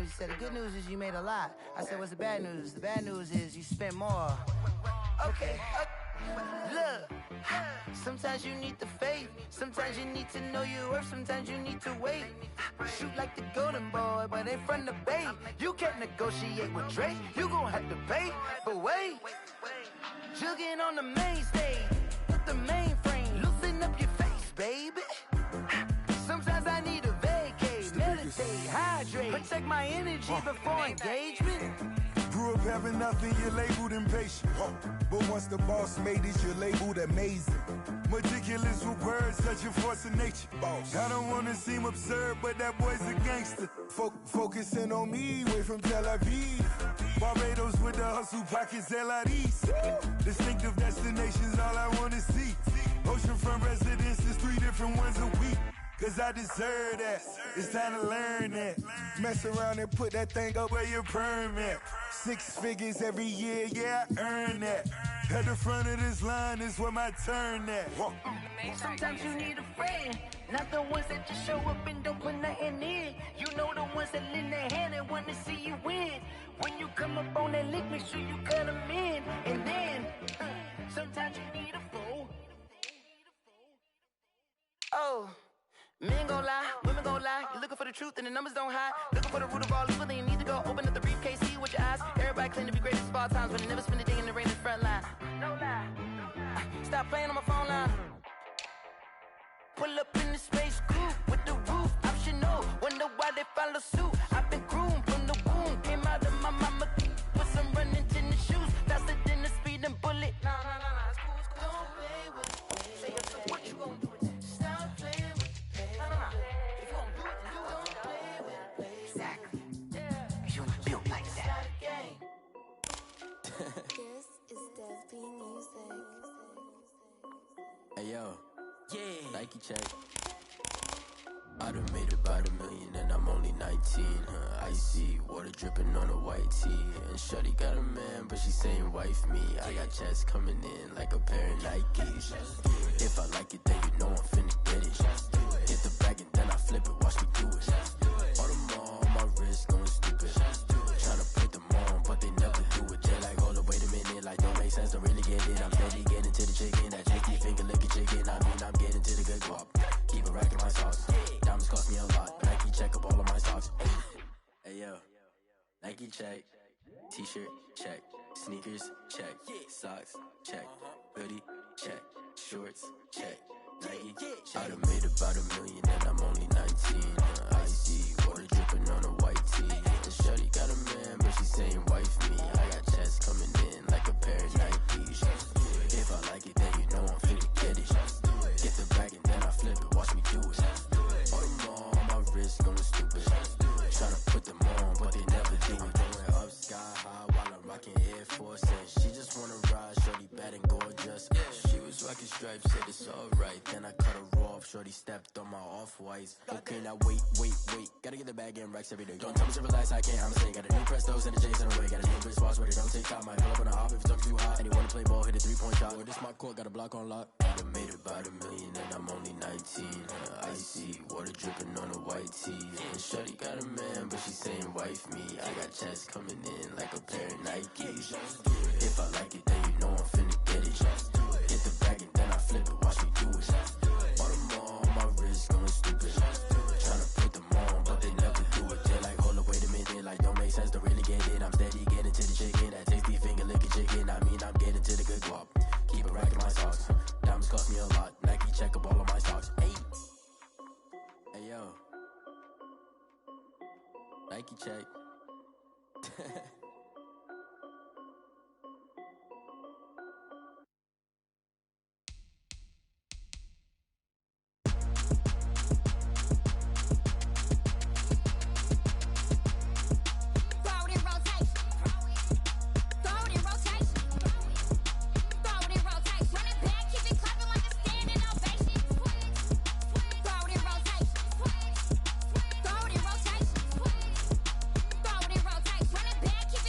He said, the good news is you made a lot. I said, what's the bad news? The bad news is you spent more. Okay. Look, sometimes you need the faith. Sometimes you need to know your worth. Sometimes you need to wait. Shoot like the golden boy, but ain't from the bay. You can't negotiate with Drake. You gon' have to pay. But wait, jugging on the main stage with the mainframe. Loosen up your face, baby. Sometimes I need a vacate, meditate, hydrate, protect my energy before engagement. Grew up having nothing, you're labeled impatient. But once the boss made it, you're labeled amazing. Meticulous with words, such a force of nature. I don't wanna seem absurd, but that boy's a gangster. Focusing on me, way from Tel Aviv. Barbados with the hustle pockets, LIDs. Distinctive destinations, all I wanna see. Oceanfront residences, 3 different ones a week. Cause I deserve that, it's time to learn that. Mess around and put that thing up where your permit. 6 figures every year, yeah, I earn that. At the front of this line is where my turn at. Sometimes you need a friend, not the ones that just show up and don't put nothing in. You know the ones that lend their hand and want to see you win. When you come up on that lick, make sure you cut them in. And then, sometimes you need a fool. Oh. Men gon' lie, women gon' lie. You're looking for the truth and the numbers don't hide. Looking for the root of all evil, then you need to go open up the briefcase, see with your eyes. Everybody claim to be greatest of all times, but they never spend a day in the rain in the front line. No lie. Stop playing on my phone line. Pull up in the space coupe with the roof optional. Wonder why they follow suit. I've been groomed from the womb. Came out of my mama with some running tennis shoes. Faster than the speeding bullet. Nah, it's cool, it's cool. Don't play with me. Say so what you gon' do with that? Stop playing with me. If you gon' do it, then you don't play with me. Exactly. Yeah. You built like that. This is Dev B Music. Hey yo, yeah, Nike check. I done made about $1 million and I'm only 19. Icy water dripping on a white tee. And shorty got a man, but she saying wife me. I got checks coming in like a pair of Nikes. If I like it, then you know I'm finna get it. Hit the bag and then I flip it, watch me do it. All them on my wrist going stupid. Tryna put them on, but they never do it. They like, hold up, wait a minute, like don't make sense, don't really get it. I'm steady getting to the chicken, that tricky finger licking chicken. I mean, I'm getting to the good guap. Keep a rack in my socks. Diamonds cost me a lot, Nike check up all of my socks. Hey yo, Nike check. T-shirt check. Sneakers check. Socks check. Hoodie check. Shorts check. Nike I done made about $1 million and I'm only 19. Icy water dripping on a white tee. And shorty got a man, but she saying wife me. I got checks coming in like a pair of Nikes. If I like it, then you know I'm finna get it. Get the bag and then I flip it, watch me do it. All them on my wrist going stupid. Tryna put them on, but they never do it. Going up sky high while I'm rocking Air Force. And she just wanna ride, shorty bad and gorgeous. She was rocking stripes, said it's alright. Then I cut her off, shorty stepped on my off-whites. Okay, now wait. Gotta get the bag and racks every day. Don't tell me to relax, I can't, I'ma say. Got a new Prestos and a J's in the way. Got a new Chris Foss, but it don't take time. Might pull up on a hop if it's talking too hot. And you wanna play ball, hit a 3-point shot. Or this my court, got a block on lock. I done made about $1 million and I'm only 19. Icy water dripping on a white tee. And shorty got a man, but she saying wife me. I got checks coming in like a pair of Nikes. If I like it, then you know I'm finna get it. Hit the bag and then I flip it, watch me do it. All them on my wrist going stupid. Tryna put them on, but they never do it. They like, hold up, wait a minute, like don't make sense, don't really get it. I'm steady getting to the chicken, that tasty finger licking chicken. I mean, I'm getting to the good guap. Keep a rack in my socks. Diamonds cost me a lot. Nike check up all of my socks. Hey yo, Nike check. Keep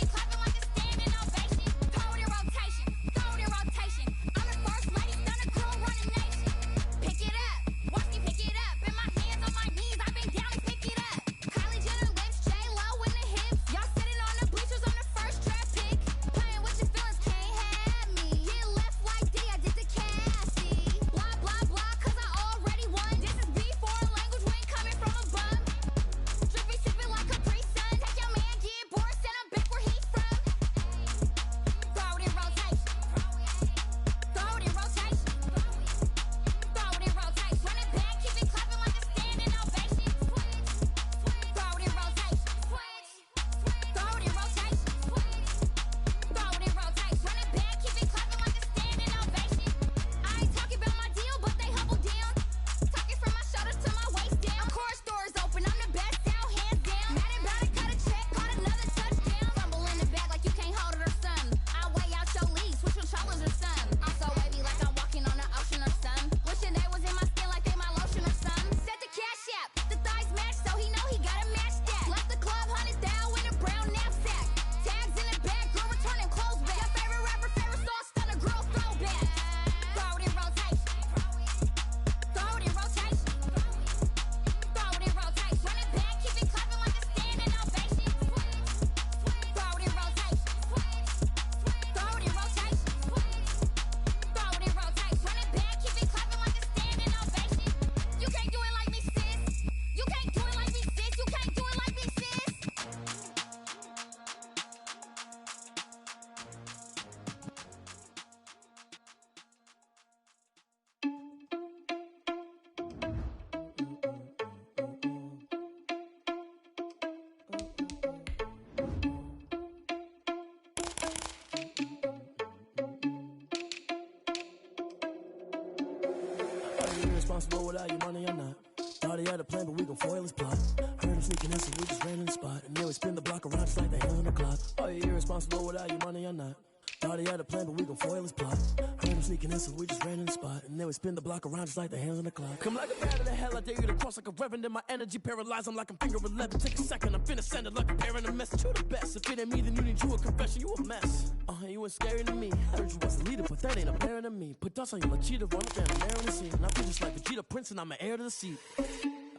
irresponsible without your money or not. Thought he had a plan, but we gon' foil his plot. Heard him sneaking in, so we just ran in the spot. And then we spin the block around just like the hands on the clock. Are you irresponsible without your money or not? Thought he had a plan, but we gon' foil his plot. Heard him sneaking in, so we just ran in the spot. And then we spin the block around just like the hands on the clock. Come like a bat of the hell, I dare you to cross like a reverend. In my energy paralyzed, I'm like I'm finger 11. Take a second, I'm finna send it like a parent a message. You the best, if it ain't me, then you need you a confession. You a mess, you ain't scary to me. I heard you was a leader, but that ain't apparent to me. Put dust on you, like cheetah, run up and I'm in the scene. And I feel just like Vegeta Prince, and I'm an heir to the seat.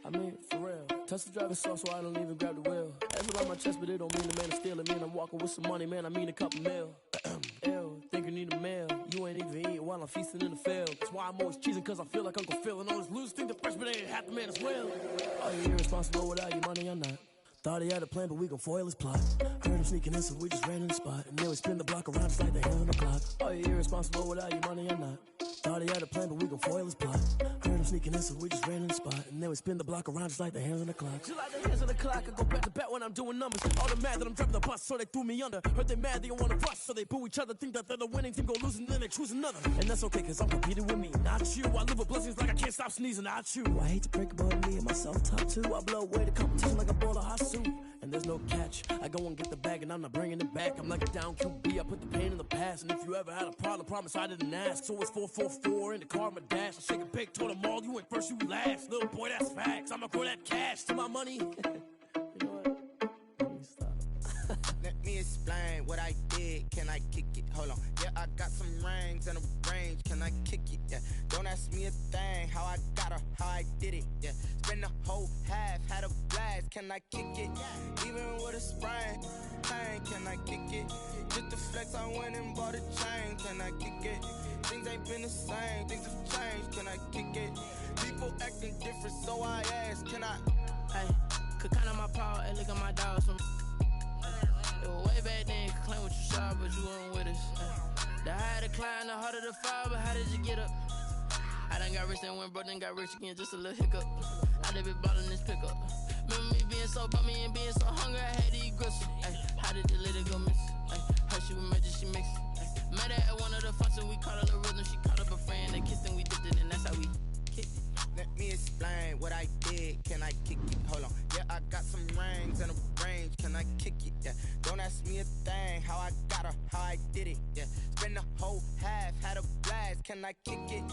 I mean, for real. Touch the driver's soft, so I don't even grab the wheel. Effort on my chest, but it don't mean the man is stealing. Man, I'm walking with some money, man, I mean a couple mil. Ew, think you need a meal. You ain't even eating while I'm feasting in the field. That's why I'm always cheesing, cause I feel like Uncle Phil. And all this losers think the freshman ain't half the man as well. Are you irresponsible without your money or not? Thought he had a plan, but we gon' foil his plot. Heard him sneaking in, so we just ran in the spot. And then we spin the block around just like the hands on the clock. Are you irresponsible without your money or not? Thought he had a plan, but we gon' foil his plot. Heard him sneaking in, so we just ran in the spot. And then we spin the block around just like the hands on the clock. Just like the hands on the clock, I go back to back when I'm doing numbers. All the mad that I'm driving the bus, so they threw me under. Heard they mad, they don't wanna bust, so they boo each other. Think that they're the winning team, go losing, then they choose another. And that's okay, cause I'm competing with me, not you. I live with blessings like I can't stop sneezing, not you. I hate to break above me and myself top two. I blow away the competition like a bowl of hot soup. And there's no catch. I go and get the bag and I'm not bringing it back. I'm like a down QB, I put the pain in the past. And if you ever had a problem, promise I didn't ask. So it's 444 in the car, my dash. I shake a big, told them all, you ain't first, you last. Little boy, that's facts. I'ma grow that cash to my money. You know what? Let me stop. Let me explain what I did. Can I kick it? Hold on. Yeah, I got some rings and a range. Can I kick it? Yeah. Don't ask me a thing. How I got her, how I did it. Yeah. Spend the whole half, had a blast. Can I kick it? Even with a sprain. Pain, can I kick it? Just the flex, I went and bought a chain. Can I kick it? Things ain't been the same. Things have changed. Can I kick it? People acting different, so I ask. Can I? Hey, could count on my power and look at my dogs from. It was way back then, could claim what you saw, but you weren't with us. The higher the climb, the harder the fall, but how did you get up? I done got rich and went broke, then got rich again, just a little hiccup. I done been ballin' this pickup. Remember me being so bummy and being so hungry, I had to eat gristle. Ay, how did the little go miss? Ay, her she was magic, she mixed. Met her at one of the functions, we caught her the rhythm, she caught up a friend, they kissed and we dipped it, and that's how we kicked it. Let me explain what I did. Can I kick it? Hold on. Yeah, I got some rings and a range. Can I kick it? Yeah. Don't ask me a thing. How I got her, how I did it. Yeah. Spend the whole half, had a blast. Can I kick it?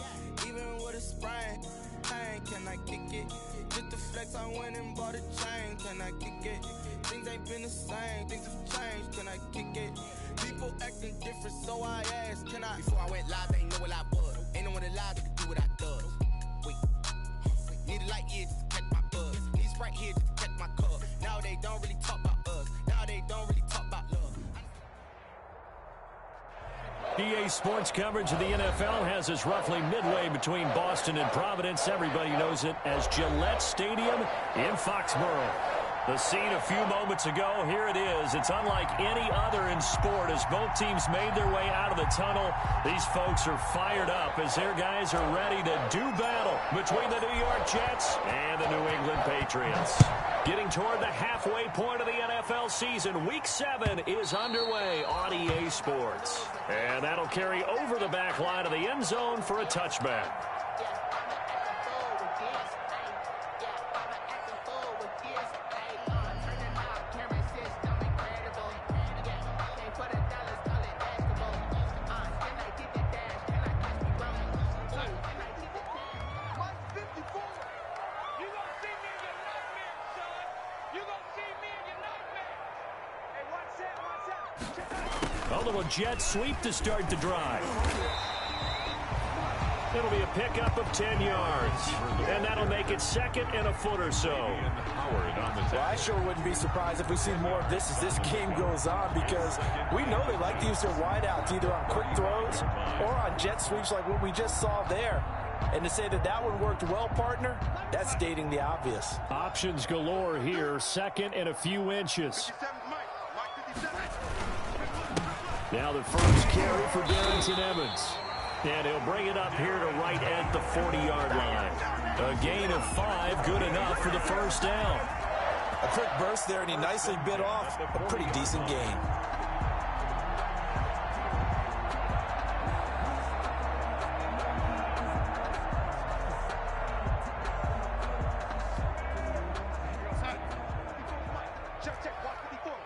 Even with a sprain. Pain, can I kick it? Just the flex, I went and bought a chain. Can I kick it? Things ain't been the same. Things have changed. Can I kick it? People acting different, so I asked. Can I? Before I went live, they ain't know what I was. Ain't no one alive that could do what I does. Need a light here just to catch my buzz. Need Sprite here just to catch my cup. Now they don't really talk about us. Now they don't really talk about love. EA Sports coverage of the NFL has us roughly midway between Boston and Providence. Everybody knows it as Gillette Stadium in Foxborough. The scene a few moments ago, here it is. It's unlike any other in sport as both teams made their way out of the tunnel. These folks are fired up as their guys are ready to do battle between the New York Jets and the New England Patriots. Getting toward the halfway point of the NFL season, Week 7 is underway on EA Sports. And that'll carry over the back line of the end zone for a touchback. Jet sweep to start the drive. It'll be a pickup of 10 yards, and that'll make it second and a foot or so. Well, I sure wouldn't be surprised if we see more of this as this game goes on, because we know they like to use their wideouts either on quick throws or on jet sweeps like what we just saw there. And to say that that one worked well, partner, that's stating the obvious. Options galore here, second and a few inches. Now the first carry for Darrington Evans. And he'll bring it up here to right at the 40-yard line. A gain of 5, good enough for the first down. A quick burst there, and he nicely bit off a pretty decent gain.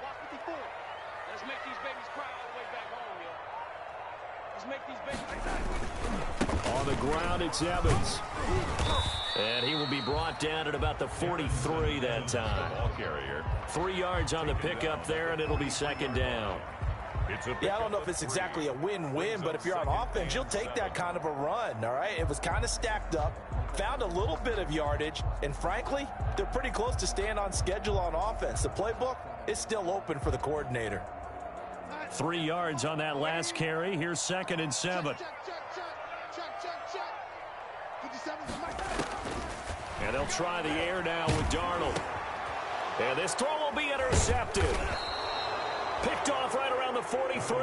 Watch 54. Let's make these babies cry all the way back home, yo. Let's make these babies cry. On the ground, it's Evans. And he will be brought down at about the 43 that time. 3 yards on the pickup there, and it'll be second down. Yeah, I don't know if it's exactly a win-win, but if you're on offense, you'll take that kind of a run, all right? It was kind of stacked up, found a little bit of yardage, and frankly, they're pretty close to staying on schedule on offense. The playbook is still open for the coordinator. 3 yards on that last carry. Here's 2nd and 7. And they'll try the air now with Darnold. And this throw will be intercepted. Picked off right around the 43.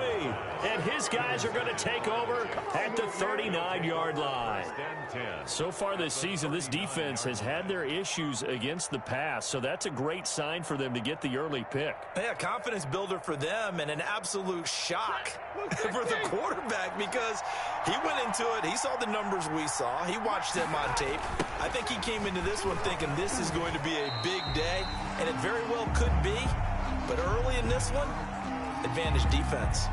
And his guys are going to take over at the 39-yard line. So far this season, this defense has had their issues against the pass. So that's a great sign for them to get the early pick. Yeah, confidence builder for them and an absolute shock for the quarterback because he went into it. He saw the numbers we saw. He watched them on tape. I think he came into this one thinking this is going to be a big day, and it very well could be. But early in this one, advantage defense.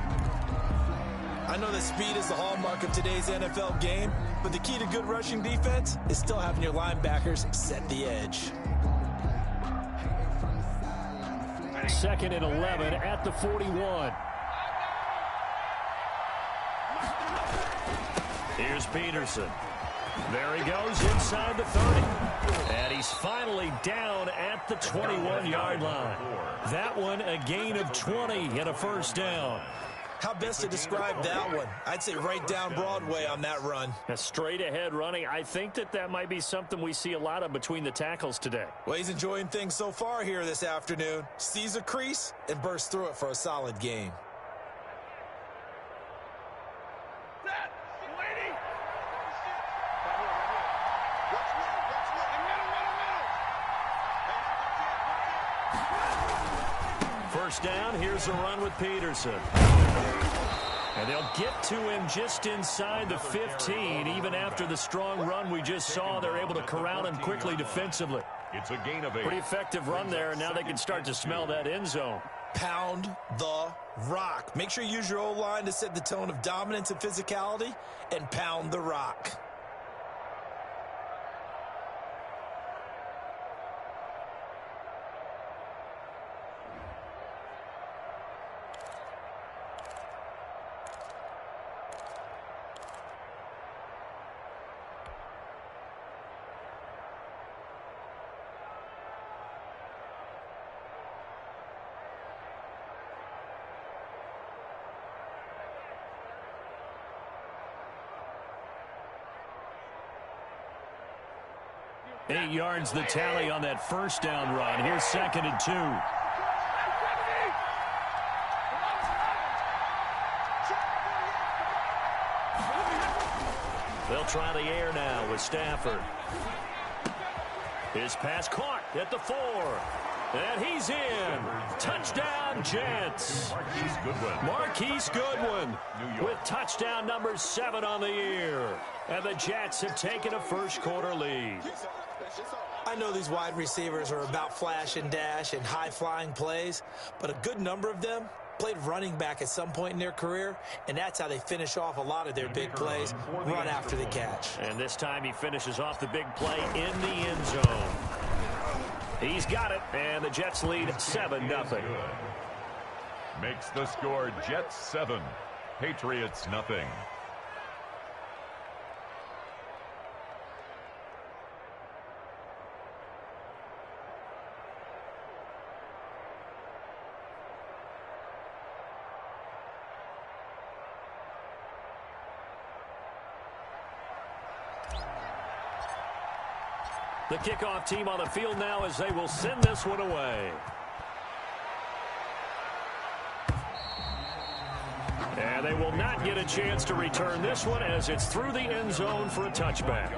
I know that speed is the hallmark of today's NFL game, but the key to good rushing defense is still having your linebackers set the edge. 2nd and 11 at the 41. Here's Peterson. There he goes inside the 30. And he's finally down at the 21-yard line. That one a gain of 20 and a first down. How best to describe that one? I'd say right down Broadway on that run. A straight ahead running. I think that might be something we see a lot of between the tackles today. Well, he's enjoying things so far here this afternoon. Sees a crease and bursts through it for a solid gain. First down, here's a run with Peterson. And they'll get to him just inside the 15. Even after the strong run we just saw, they're able to corral him quickly defensively. It's a gain of 8. Pretty effective run there, and now they can start to smell that end zone. Pound the rock. Make sure you use your O-line to set the tone of dominance and physicality, and pound the rock. Eight yards the tally on that first down run. Here's 2nd and 2. They'll try the air now with Stafford. His pass caught at the 4. And he's in. Touchdown, Jets. Marquise Goodwin with touchdown number 7 on the year. And the Jets have taken a first quarter lead. I know these wide receivers are about flash and dash and high-flying plays, but a good number of them played running back at some point in their career, and that's how they finish off a lot of their big plays, run after the catch. And this time he finishes off the big play in the end zone. He's got it, and the Jets lead 7-0. Makes the score Jets 7, Patriots nothing. The kickoff team on the field now as they will send this one away. And they will not get a chance to return this one as it's through the end zone for a touchback.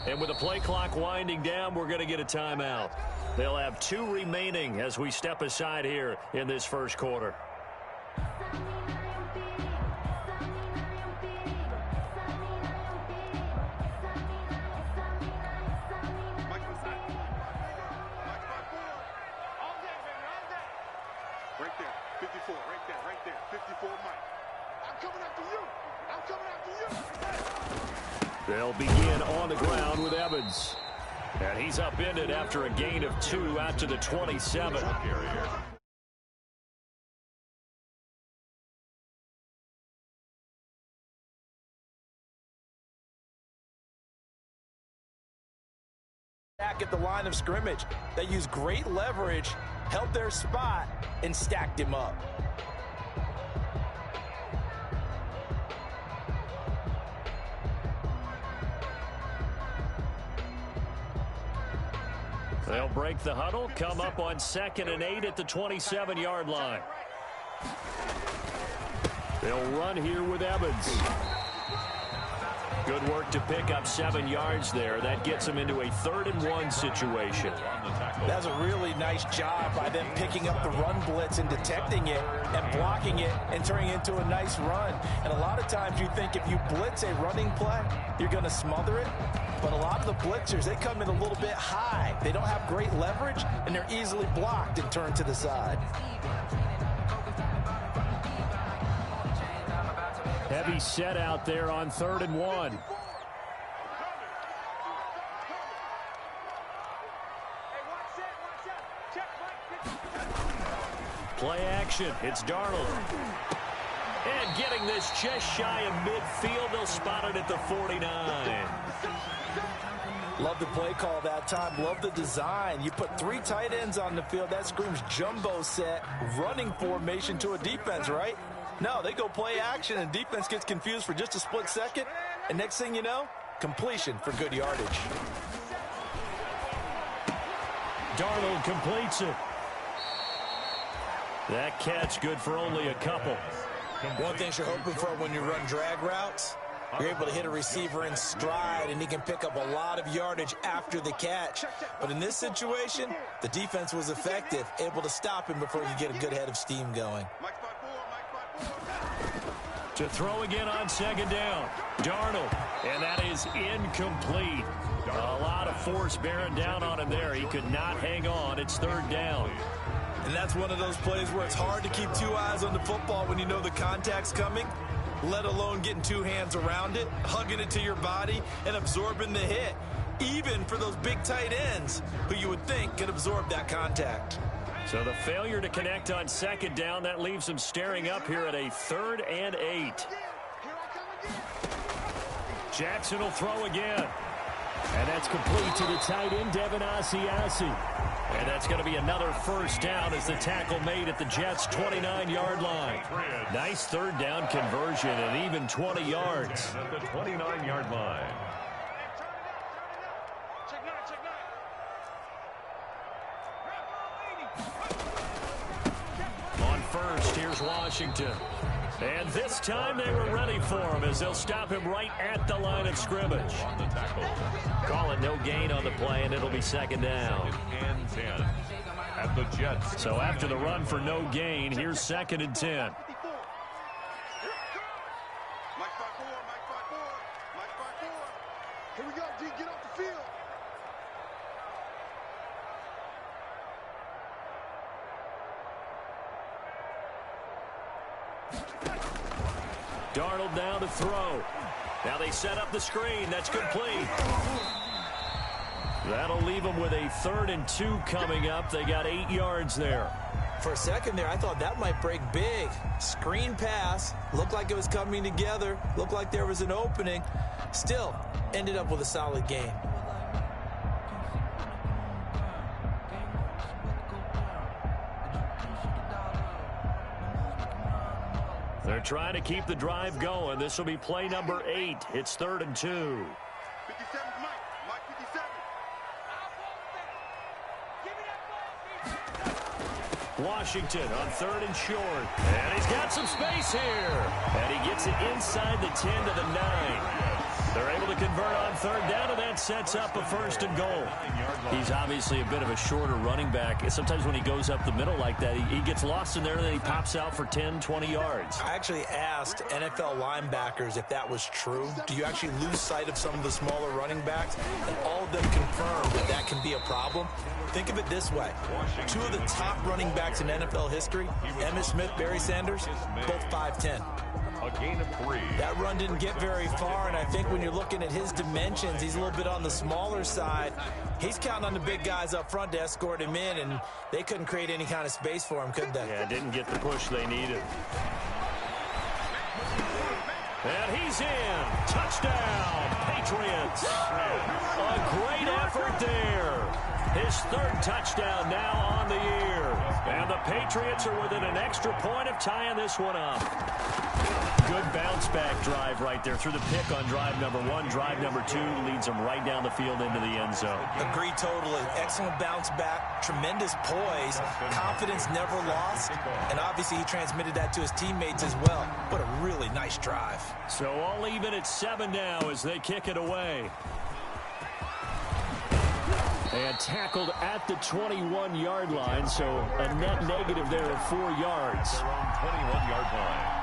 And with the play clock winding down, we're going to get a timeout. They'll have 2 remaining as we step aside here in this first quarter. Right there, 54, right there, 54, Mike. I'm coming after you. I'm coming after you. They'll begin on the ground with Evans. And he's upended after a gain of 2 out to the 27. Back at the line of scrimmage. They used great leverage, held their spot, and stacked him up. They'll break the huddle, come up on 2nd and 8 at the 27-yard line. They'll run here with Evans. Good work to pick up 7 yards there. That gets them into a 3rd and 1 situation. That's a really nice job by them picking up the run blitz and detecting it and blocking it and turning it into a nice run. And a lot of times you think if you blitz a running play, you're going to smother it. But a lot of the blitzers, they come in a little bit high. They don't have great leverage, and they're easily blocked and turned to the side. Heavy set out there on 3rd and 1. Play action. It's Darnold. And getting this just shy of midfield. They'll spot it at the 49. Love the play call that time. Love the design. You put 3 tight ends on the field. That screams jumbo set, running formation to a defense, right? No, they go play action, and defense gets confused for just a split second. And next thing you know, completion for good yardage. Darnold completes it. That catch good for only a couple. One thing you're hoping for when you run drag routes, you're able to hit a receiver in stride, and he can pick up a lot of yardage after the catch. But in this situation, the defense was effective, able to stop him before you get a good head of steam going. To throw again on 2nd down. Darnold, and that is incomplete. A lot of force bearing down on him there. He could not hang on. It's 3rd down. And that's one of those plays where it's hard to keep 2 eyes on the football when you know the contact's coming, let alone getting 2 hands around it, hugging it to your body, and absorbing the hit, even for those big tight ends who you would think could absorb that contact. So the failure to connect on 2nd down, that leaves them staring up here at a 3rd and 8. Jackson will throw again. And that's complete to the tight end, Devin Asiasi. And that's going to be another 1st down as the tackle made at the Jets' 29-yard line. Nice 3rd down conversion and even 20 yards. At the 29-yard line. On 1st, here's Washington. And this time they were ready for him as they'll stop him right at the line of scrimmage. On the tackle. Call it no gain on the play, and it'll be 2nd down. And 10 at the Jets. So after the run for no gain, here's 2nd and 10. Here we go, D, get off the field. Darnold now to throw. Now they set up the screen. That's complete. That'll leave them with a 3rd and 2 coming up. They got 8 yards there. For a second there, I thought that might break big. Screen pass, looked like it was coming together, looked like there was an opening. Still, ended up with a solid gain. They're trying to keep the drive going. This will be play number 8. It's 3rd and 2. 57, Mike 57. Washington on 3rd and short. And he's got some space here. And he gets it inside the 10 to the 9. They're able to convert on third down, and that sets up a 1st and goal. He's obviously a bit of a shorter running back. Sometimes when he goes up the middle like that, he gets lost in there, and then he pops out for 10, 20 yards. I actually asked NFL linebackers if that was true. Do you actually lose sight of some of the smaller running backs? And all of them confirmed that that can be a problem. Think of it this way. 2 of the top running backs in NFL history, Emmitt Smith, Barry Sanders, both 5'10". A gain of 3. That run didn't get very far, and I think when you're looking at his dimensions, he's a little bit on the smaller side. He's counting on the big guys up front to escort him in, and they couldn't create any kind of space for him, could they? Yeah, didn't get the push they needed. And he's in. Touchdown, Patriots. A great effort there. His 3rd touchdown now on the year. And the Patriots are within an extra point of tying this one up. Good bounce-back drive right there through the pick on drive number 1. Drive number 2 leads them right down the field into the end zone. Agree totally. Excellent bounce back, tremendous poise, confidence never lost, and obviously he transmitted that to his teammates as well. What a really nice drive. So all even at 7 now as they kick it away. And tackled at the 21-yard line, so a net negative there of 4 yards. Their own 21-yard line.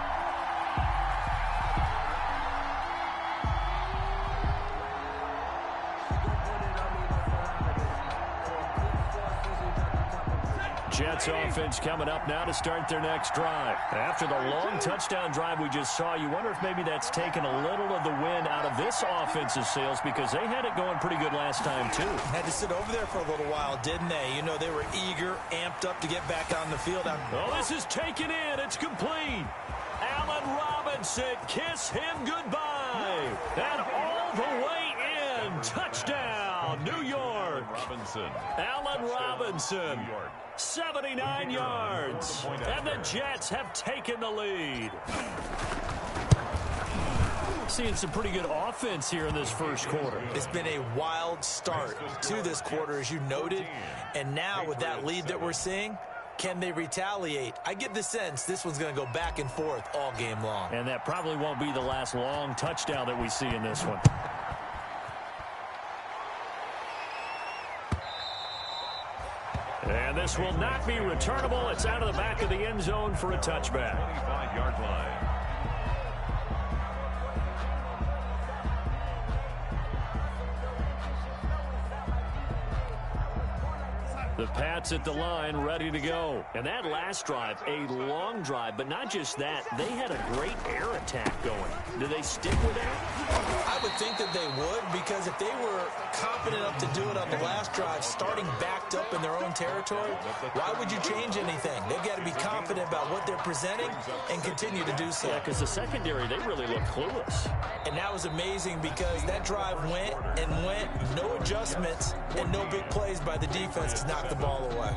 Jets offense coming up now to start their next drive. After the long touchdown drive we just saw, you wonder if maybe that's taken a little of the wind out of this offensive sails because they had it going pretty good last time, too. Had to sit over there for a little while, didn't they? You know, they were eager, amped up to get back on the field. Oh, this is taken in. It's complete. Allen Robinson, kiss him goodbye. And all the way in. Touchdown, New York. Allen Robinson. 79 yards. And the Jets have taken the lead. Seeing some pretty good offense here in this first quarter. It's been a wild start to this quarter, as you noted. And now with that lead that we're seeing, can they retaliate? I get the sense this one's going to go back and forth all game long. And that probably won't be the last long touchdown that we see in this one. And this will not be returnable. It's out of the back of the end zone for a touchback. 25-yard line. The Pats at the line, ready to go. And that last drive, a long drive, but not just that. They had a great air attack going. Do they stick with that? I would think that they would, because if they were confident enough to do it on the last drive, starting backed up in their own territory, why would you change anything? They've got to be confident about what they're presenting and continue to do so. Yeah, because the secondary, they really look clueless. And that was amazing because that drive went and went, no adjustments and no big plays by the defense to knock the ball away.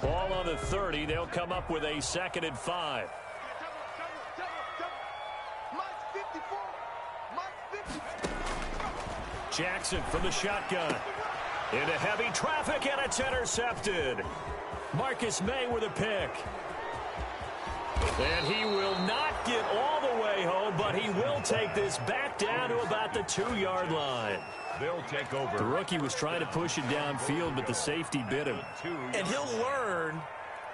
Ball on the 30. They'll come up with a 2nd and 5. Jackson from the shotgun. Into heavy traffic, and it's intercepted. Marcus May with a pick. And he will not get all the way home, but he will take this back down to about the 2-yard line. They'll take over. The rookie was trying to push it downfield, but the safety bit him. And he'll learn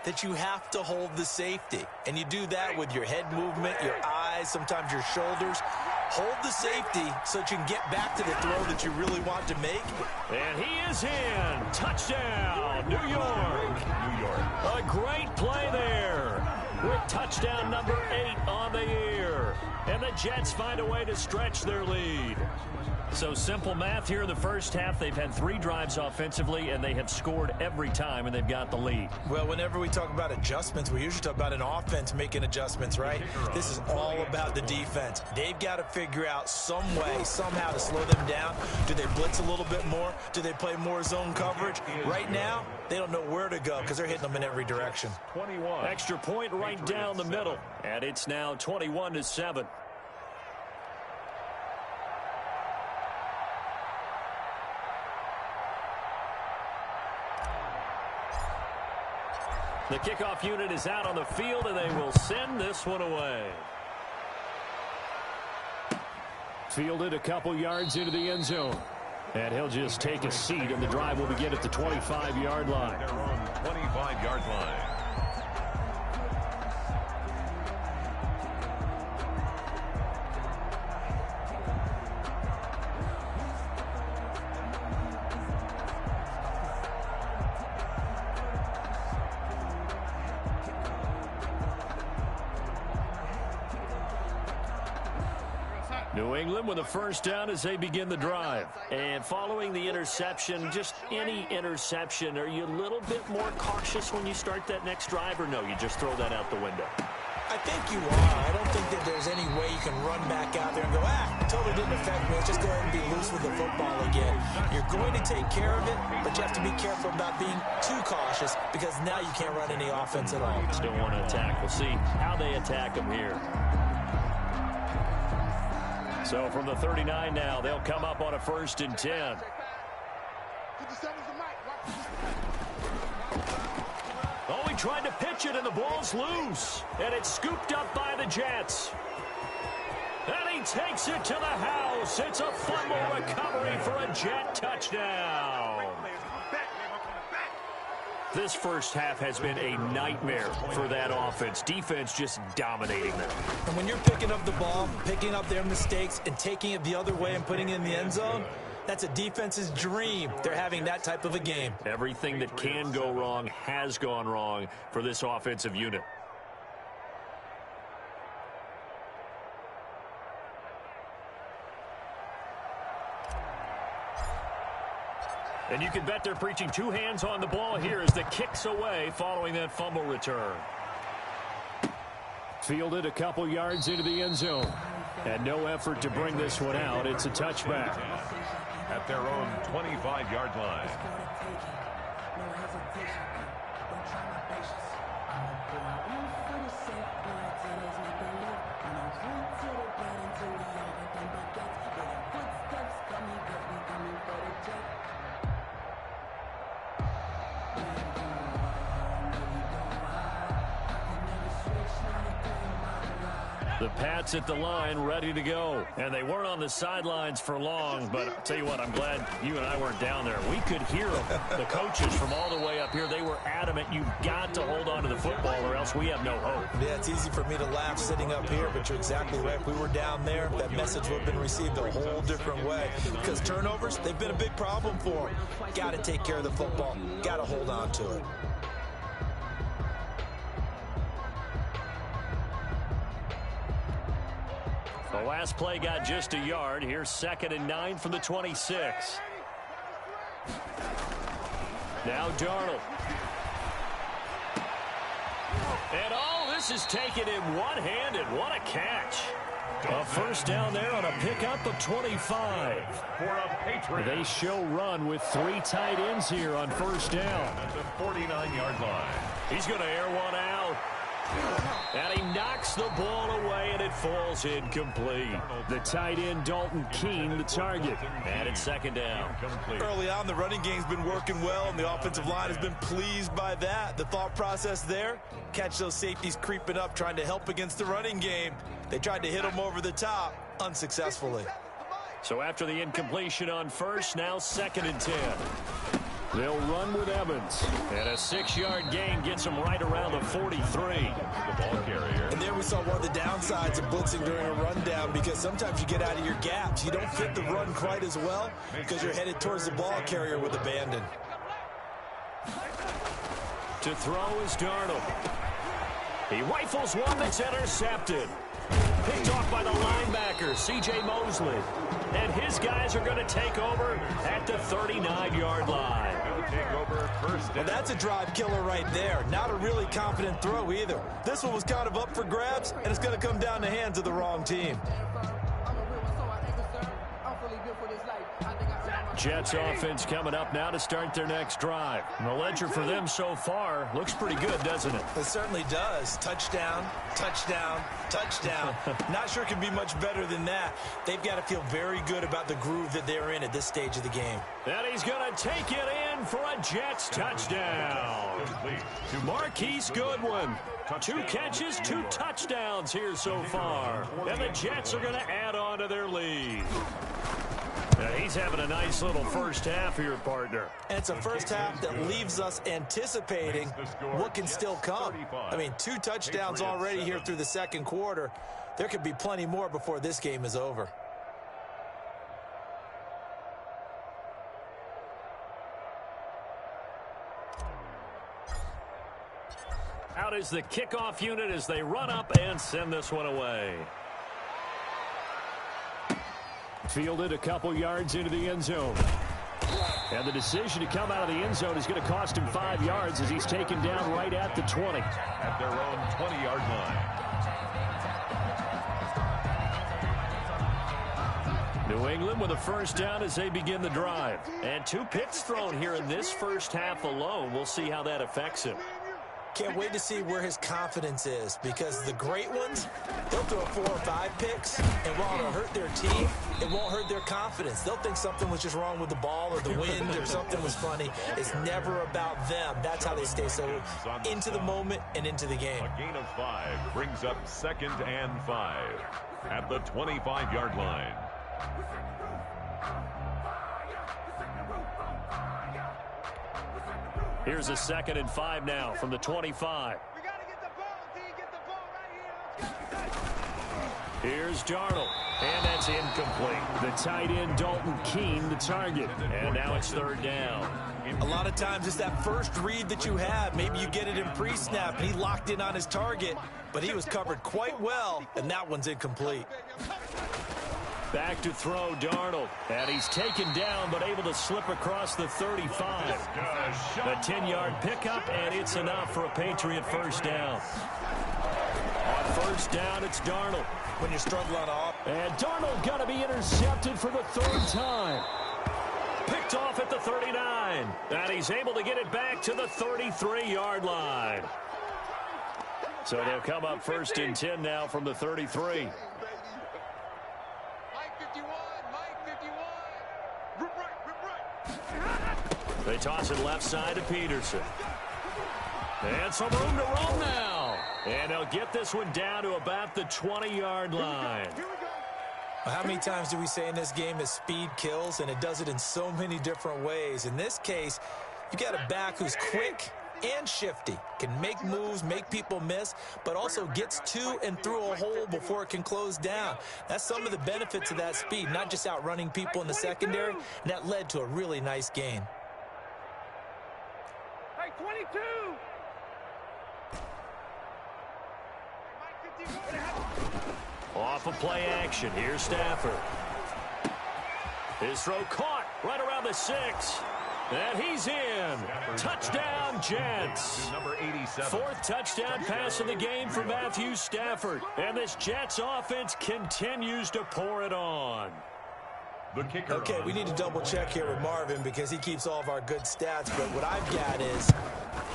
that you have to hold the safety. And you do that with your head movement, your eyes, sometimes your shoulders. Hold the safety so that you can get back to the throw that you really want to make. And he is in. Touchdown, New York. New York. A great play there with touchdown number 8 on the year. And the Jets find a way to stretch their lead. So simple math here in the first half. They've had 3 drives offensively, and they have scored every time, and they've got the lead. Well, whenever we talk about adjustments, we usually talk about an offense making adjustments, right? This is all about the defense. They've got to figure out some way, somehow to slow them down. Do they blitz a little bit more? Do they play more zone coverage? Right now, they don't know where to go because they're hitting them in every direction. 21. Extra point right down the middle, and it's now 21-7. The kickoff unit is out on the field, and they will send this one away. Fielded a couple yards into the end zone. And he'll just take a seat, and the drive will begin at the 25-yard line. They're on 25-yard line. New England with a first down as they begin the drive. And following the interception, just any interception, are you a little bit more cautious when you start that next drive, or no, you just throw that out the window? I think you are. I don't think that there's any way you can run back out there and go, totally didn't affect me. Let's just go ahead and be loose with the football again. You're going to take care of it, but you have to be careful about being too cautious because now you can't run any offense at all. Still want to attack. We'll see how they attack them here. So from the 39 now, they'll come up on a 1st and 10. Oh, he tried to pitch it, and the ball's loose. And it's scooped up by the Jets. And he takes it to the house. It's a fumble recovery for a Jet touchdown. This first half has been a nightmare for that offense. Defense just dominating them. And when you're picking up the ball, picking up their mistakes, and taking it the other way and putting it in the end zone, that's a defense's dream. They're having that type of a game. Everything that can go wrong has gone wrong for this offensive unit. And you can bet they're preaching two hands on the ball here as the kick's away following that fumble return. Fielded a couple yards into the end zone. And no effort to bring this one out. It's a touchback. At their own 25-yard line. The Pats at the line, ready to go. And they weren't on the sidelines for long, but I'll tell you what, I'm glad you and I weren't down there. We could hear them. The coaches from all the way up here, they were adamant, you've got to hold on to the football or else we have no hope. Yeah, it's easy for me to laugh sitting up here, but you're exactly right. If we were down there, that message would have been received a whole different way. Because turnovers, they've been a big problem for them. Got to take care of the football. Got to hold on to it. The last play got just a yard. Here's 2nd and 9 from the 26. Now Darnold. And this is taken in one-handed. What a catch. A first down there on a pickup of 25. They show run with 3 tight ends here on first down. At the 49-yard line. He's going to air one out. And he knocks the ball away, and it falls incomplete. The tight end, Dalton Keene, the target. And it's 2nd down. Early on, the running game's been working well, and the offensive line has been pleased by that. The thought process there, catch those safeties creeping up, trying to help against the running game. They tried to hit them over the top, unsuccessfully. So after the incompletion on first, now 2nd and 10. They'll run with Evans. And a 6-yard gain gets them right around the 43. The ball carrier. And there we saw one of the downsides of blitzing during a rundown, because sometimes you get out of your gaps. You don't fit the run quite as well because you're headed towards the ball carrier with abandon. To throw is Darnold. He rifles one that's intercepted. Picked off by the linebacker, C.J. Mosley. And his guys are going to take over at the 39-yard line. Well, that's a drive killer right there. Not a really confident throw either. This one was kind of up for grabs, and it's going to come down the hands of the wrong team. Jets offense coming up now to start their next drive. And the ledger for them so far looks pretty good, doesn't it? It certainly does. Touchdown, touchdown, touchdown. Not sure it can be much better than that. They've got to feel very good about the groove that they're in at this stage of the game. And he's going to take it in in for a Jets touchdown. Marquise Goodwin. 2 catches, 2 touchdowns here so far. And the Jets are going to add on to their lead. He's having a nice little first half here, partner. And it's a first half that leaves us anticipating what can still come. I mean, 2 touchdowns already here through the second quarter. There could be plenty more before this game is over. Out is the kickoff unit as they run up and send this one away. Fielded a couple yards into the end zone. And the decision to come out of the end zone is going to cost him 5 yards as he's taken down right at the 20. At their own 20-yard line. New England with a first down as they begin the drive. And 2 picks thrown here in this first half alone. We'll see how that affects him. Can't wait to see where his confidence is, because the great ones, they'll throw 4 or 5 picks, and while it'll hurt their team, it won't hurt their confidence. They'll think something was just wrong with the ball or the wind or something was funny. It's never about them. That's how they stay so into the moment and into the game. A gain of 5 brings up 2nd and 5 at the 25-yard line. Here's a 2nd and 5 now from the 25. We got to get the ball, D. Get the ball right here. Here's Darnold, and that's incomplete. The tight end, Dalton Keene, the target. And now it's 3rd down. A lot of times it's that first read that you have. Maybe you get it in pre-snap, and he locked in on his target, but he was covered quite well, and that one's incomplete. Back to throw, Darnold. And he's taken down, but able to slip across the 35. A 10-yard pickup, and it's enough for a Patriot first down. On first down, it's Darnold. When you're struggling off. And Darnold going to be intercepted for the 3rd time. Picked off at the 39. And he's able to get it back to the 33-yard line. So they'll come up 1st and 10 now from the 33. They toss it left side to Peterson. And some room to roam now. And they'll get this one down to about the 20-yard line. Well, how many times do we say in this game that speed kills, and it does it in so many different ways? In this case, you got a back who's quick and shifty, can make moves, make people miss, but also gets to and through a hole before it can close down. That's some of the benefits of that speed, not just outrunning people in the secondary, and that led to a really nice gain. Hey, 22! Off of play action. Here's Stafford. His throw caught right around the 6. And he's in. Touchdown, Jets. Number 87. 4th touchdown pass of the game for Matthew Stafford. And this Jets offense continues to pour it on. The kicker. Okay, we need to double check here with Marvin because he keeps all of our good stats. But what I've got is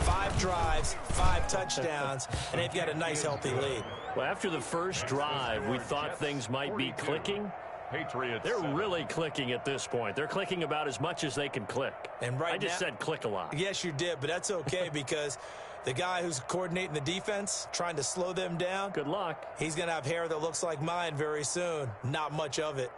5 drives, 5 touchdowns, and they've got a nice, healthy lead. Well, after the first drive, we thought things might be clicking. Patriots. They're really clicking at this point. They're clicking about as much as they can click. And I just said click a lot. Yes, you did, but that's okay because the guy who's coordinating the defense, trying to slow them down. Good luck. He's going to have hair that looks like mine very soon. Not much of it.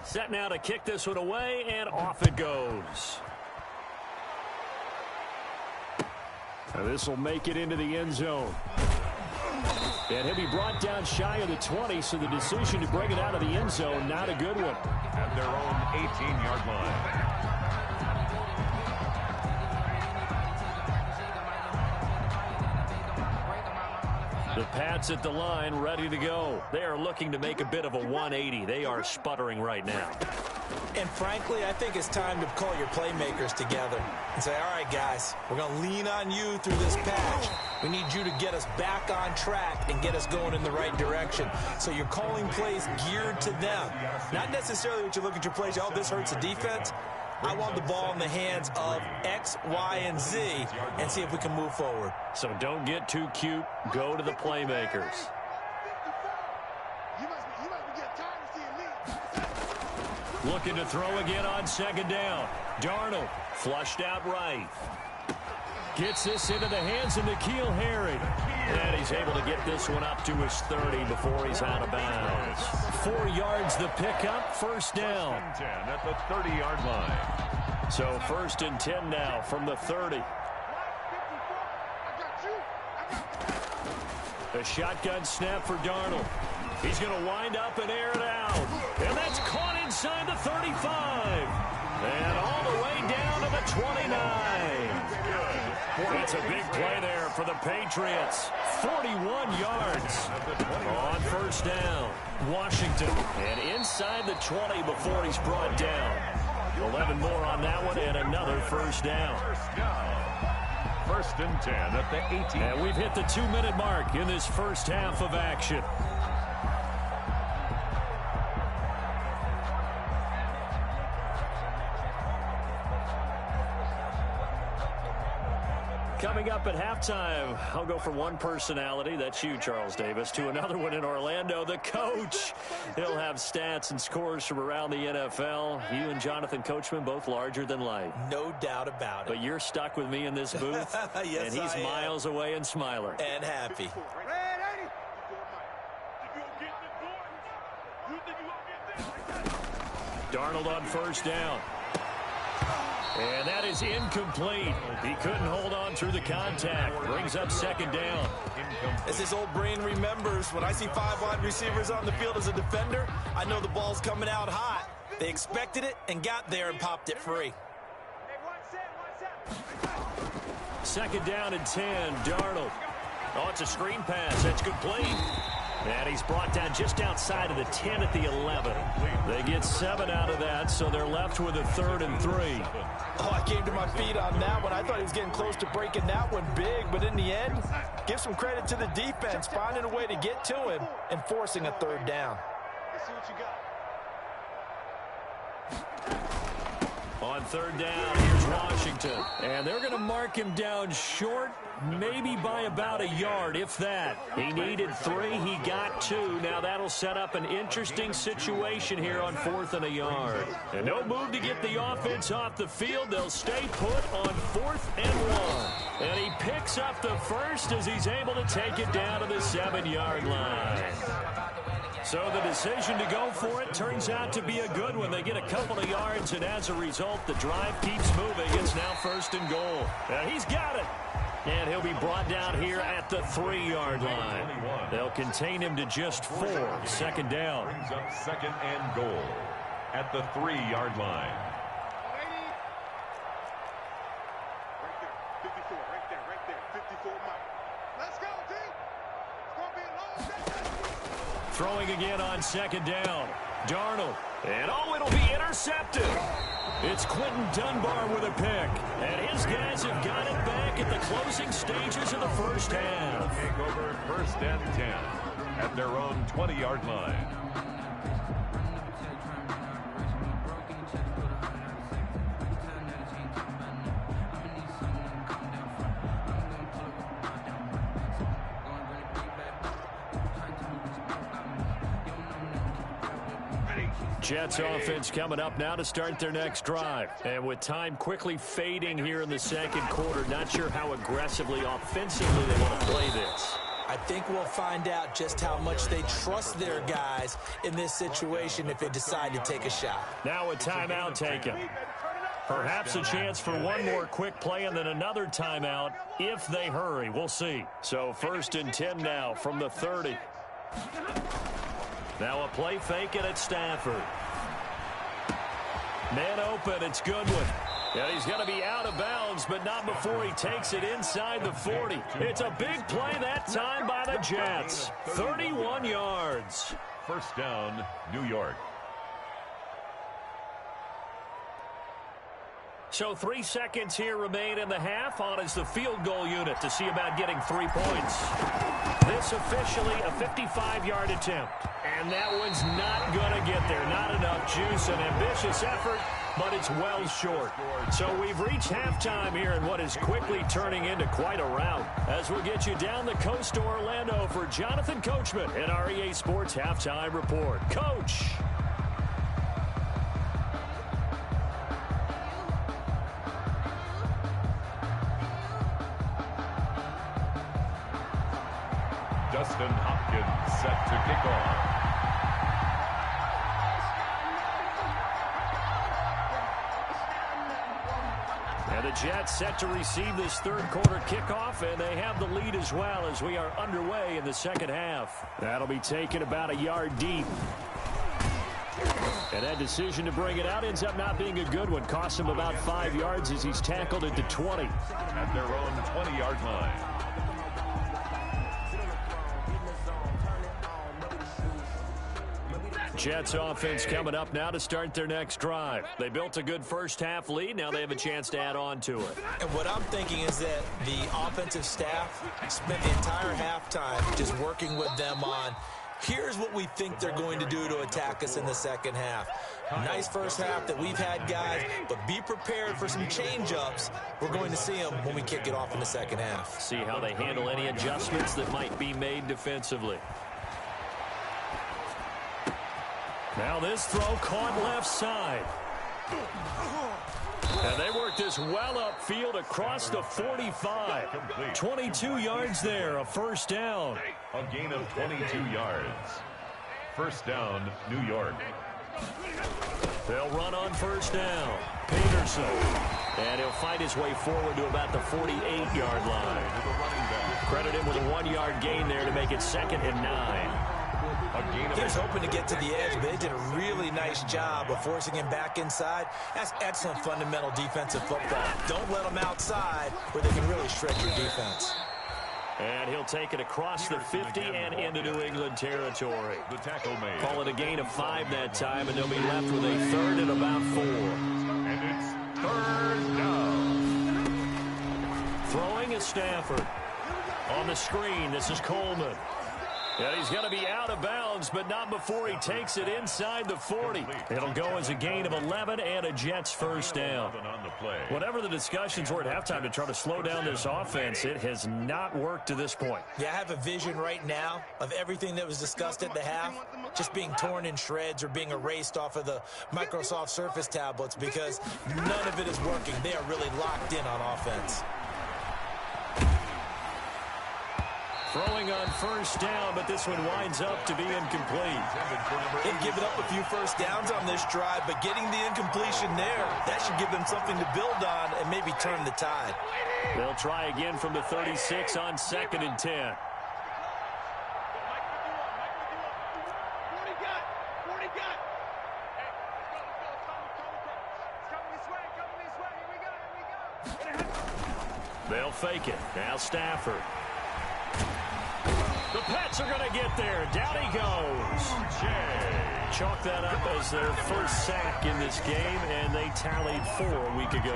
Set now to kick this one away, and off it goes. This will make it into the end zone. And he'll be brought down shy of the 20, so the decision to bring it out of the end zone, not a good one. At their own 18-yard line. The Pats at the line, ready to go. They are looking to make a bit of a 180. They are sputtering right now. And frankly, I think it's time to call your playmakers together and say, all right, guys, we're going to lean on you through this patch. We need you to get us back on track and get us going in the right direction. So you're calling plays geared to them. Not necessarily what you look at your plays, oh, this hurts the defense. I want the ball in the hands of X, Y, and Z and see if we can move forward. So don't get too cute. Go to the playmakers. Looking to throw again on second down. Darnold flushed out right. Gets this into the hands of N'Keal Harry. And he's able to get this one up to his 30 before he's out of bounds. 4 yards the pickup, first down. First and 10 at the 30-yard line. So first and 10 now from the 30. A shotgun snap for Darnold. He's going to wind up and air it out. And that's caught inside the 35. And all the way down to the 29. That's a big play there for the Patriots. 41 yards on first down. Washington. And inside the 20 before he's brought down. 11 more on that one and another first down. First and 10 at the 18. And we've hit the 2-minute mark in this first half of action. Coming up at halftime, I'll go from one personality, that's you, Charles Davis, to another one in Orlando, the coach. He'll have stats and scores from around the NFL. You and Jonathan Coachman, both larger than life. No doubt about it. But you're stuck with me in this booth, yes, and he's miles away and smiling. And happy. Darnold on first down. And that is incomplete. He couldn't hold on through the contact. Brings up second down. As his old brain remembers, when I see 5 wide receivers on the field as a defender, I know the ball's coming out hot. They expected it and got there and popped it free. Second down and 10, Darnold. Oh, it's a screen pass. That's complete. And he's brought down just outside of the 10 at the 11. They get 7 out of that, so they're left with a 3rd and 3. Oh, I came to my feet on that one. I thought he was getting close to breaking that one big, but in the end, give some credit to the defense, finding a way to get to him and forcing a 3rd down. Let's see what you got. On 3rd down, here's Washington. And they're going to mark him down short, maybe by about a yard, if that. He needed 3, he got 2. Now that'll set up an interesting situation here on 4th and a yard. And no move to get the offense off the field. They'll stay put on 4th and 1. And he picks up the first as he's able to take it down to the 7-yard line. So the decision to go for it turns out to be a good one. They get a couple of yards, and as a result, the drive keeps moving. It's now 1st and goal. And he's got it. And he'll be brought down here at the 3-yard line. They'll contain him to just 4. Second down. Brings up 2nd and goal at the 3-yard line. Right there, 54, right there, 54 Mike. Let's go, D. It's going to be a long day. Throwing again on second down. Darnold. And it'll be intercepted. It's Quentin Dunbar with a pick. And his guys have got it back at the closing stages of the first half. Take over 1st and 10 at their own 20-yard line. Jets offense coming up now to start their next drive. And with time quickly fading here in the second quarter, not sure how aggressively offensively they want to play this. I think we'll find out just how much they trust their guys in this situation if they decide to take a shot. Now a timeout taken. Perhaps a chance for one more quick play and then another timeout if they hurry. We'll see. So 1st and 10 now from the 30. Now a play fake it at Stafford. Man open, it's Goodwin. And he's going to be out of bounds, but not before he takes it inside the 40. It's a big play that time by the Jets. 31 yards. First down, New York. So 3 seconds here remain in the half. On is the field goal unit to see about getting 3 points. This officially a 55-yard attempt. And that one's not going to get there. Not enough juice. An ambitious effort, but it's well short. So we've reached halftime here in what is quickly turning into quite a rout. As we'll get you down the coast to Orlando for Jonathan Coachman in our EA Sports Halftime Report. Coach. Dustin Hopkins set to kick off. And the Jets set to receive this third quarter kickoff, and they have the lead as well as we are underway in the second half. That'll be taken about a yard deep. And that decision to bring it out ends up not being a good one. Cost him about 5 yards as he's tackled at the 20. At their own 20-yard line. Jets offense coming up now to start their next drive. They built a good first-half lead. Now they have a chance to add on to it. And what I'm thinking is that the offensive staff spent the entire halftime just working with them on, here's what we think they're going to do to attack us in the second half. Nice first half that we've had, guys, but be prepared for some change-ups. We're going to see them when we kick it off in the second half. See how they handle any adjustments that might be made defensively. Now this throw caught left side. And they work this well upfield across the 45. 22 yards there, a first down. A gain of 22 yards. First down, New York. They'll run on first down. Peterson. And he'll fight his way forward to about the 48-yard line. Credit him with a 1-yard gain there to make it 2nd and 9. He was hoping to get to the edge, but they did a really nice job of forcing him back inside. That's excellent fundamental defensive football. Don't let them outside where they can really shred your defense. And he'll take it across the 50 and into New England territory. The tackle made. Call it a gain of 5 that time, and they'll be left with a 3rd and about 4. And it's 3rd down. Throwing is Stafford. On the screen, this is Coleman. And he's going to be out of bounds, but not before he takes it inside the 40. It'll go as a gain of 11 and a Jets first down. Whatever the discussions were at halftime to try to slow down this offense, it has not worked to this point. Yeah, I have a vision right now of everything that was discussed at the half just being torn in shreds or being erased off of the Microsoft Surface tablets because none of it is working. They are really locked in on offense. Throwing on first down, but this one winds up to be incomplete. They've given up a few first downs on this drive, but getting the incompletion there, that should give them something to build on and maybe turn the tide. They'll try again from the 36 on 2nd and 10. They'll fake it. Now Stafford. The Pats are going to get there. Down he goes. Chalk that up as their first sack in this game, and they tallied 4 a week ago.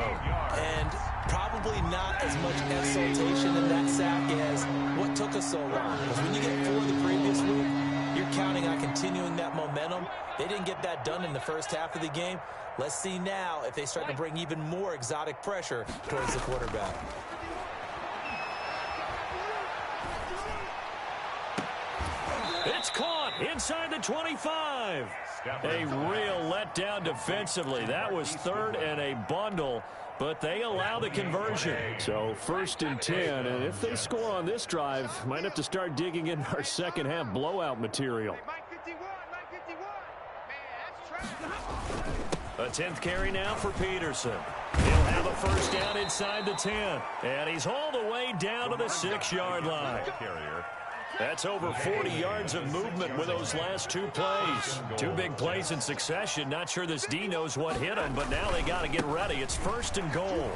And probably not as much exultation in that sack as what took us so long. Because when you get 4 the previous week, you're counting on continuing that momentum. They didn't get that done in the first half of the game. Let's see now if they start to bring even more exotic pressure towards the quarterback. It's caught inside the 25. A real letdown defensively. That was 3rd and a bundle, but they allow the conversion. So 1st and 10, and if they score on this drive, might have to start digging in our second half blowout material. A 10th carry now for Peterson. He'll have a first down inside the 10, and he's hauled away down to the 6-yard line. That's over 40 yards of movement with those last 2 plays. 2 big plays in succession. Not sure this D knows what hit him, but now they got to get ready. It's 1st and goal.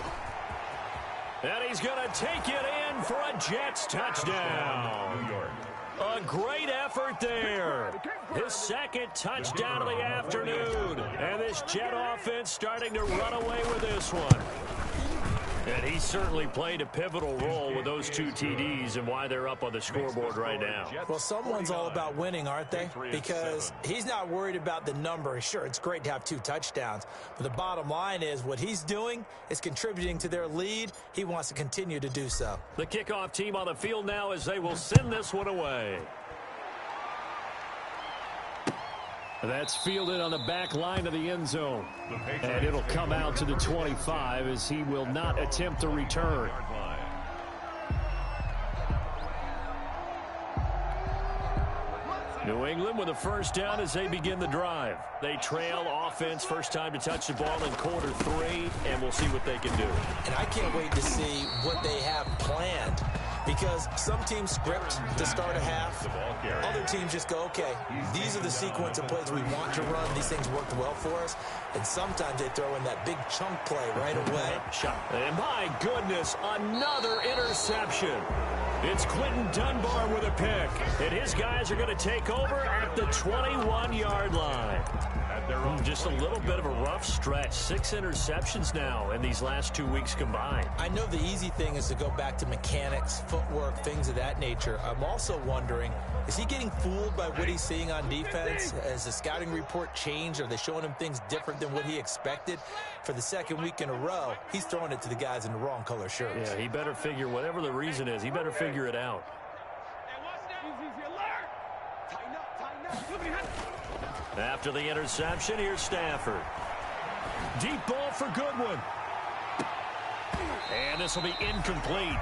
And he's going to take it in for a Jets touchdown. New York. A great effort there. His second touchdown of the afternoon. And this Jet offense starting to run away with this one. And he certainly played a pivotal role with those 2 TDs and why they're up on the scoreboard right now. Well, someone's all about winning, aren't they? Because he's not worried about the number. Sure, it's great to have 2 touchdowns. But the bottom line is what he's doing is contributing to their lead. He wants to continue to do so. The kickoff team on the field now as they will send this one away. That's fielded on the back line of the end zone. And it'll come out to the 25 as he will not attempt the return. New England with a first down as they begin the drive. They trail offense, first time to touch the ball in quarter 3, and we'll see what they can do. And I can't wait to see what they have planned. Because some teams script to start a half. Other teams just go, okay, these are the sequence of plays we want to run. These things worked well for us. And sometimes they throw in that big chunk play right away. And my goodness, another interception. It's Quentin Dunbar with a pick. And his guys are going to take over at the 21-yard line. Just a little bit of a rough stretch. 6 interceptions now in these last 2 weeks combined. I know the easy thing is to go back to mechanics, footwork, things of that nature. I'm also wondering, is he getting fooled by what he's seeing on defense? Has the scouting report changed? Are they showing him things different than what he expected? For the second week in a row, he's throwing it to the guys in the wrong color shirts. Yeah, he better figure, whatever the reason is, he better figure it out. After the interception, here's Stafford. Deep ball for Goodwin. And this will be incomplete.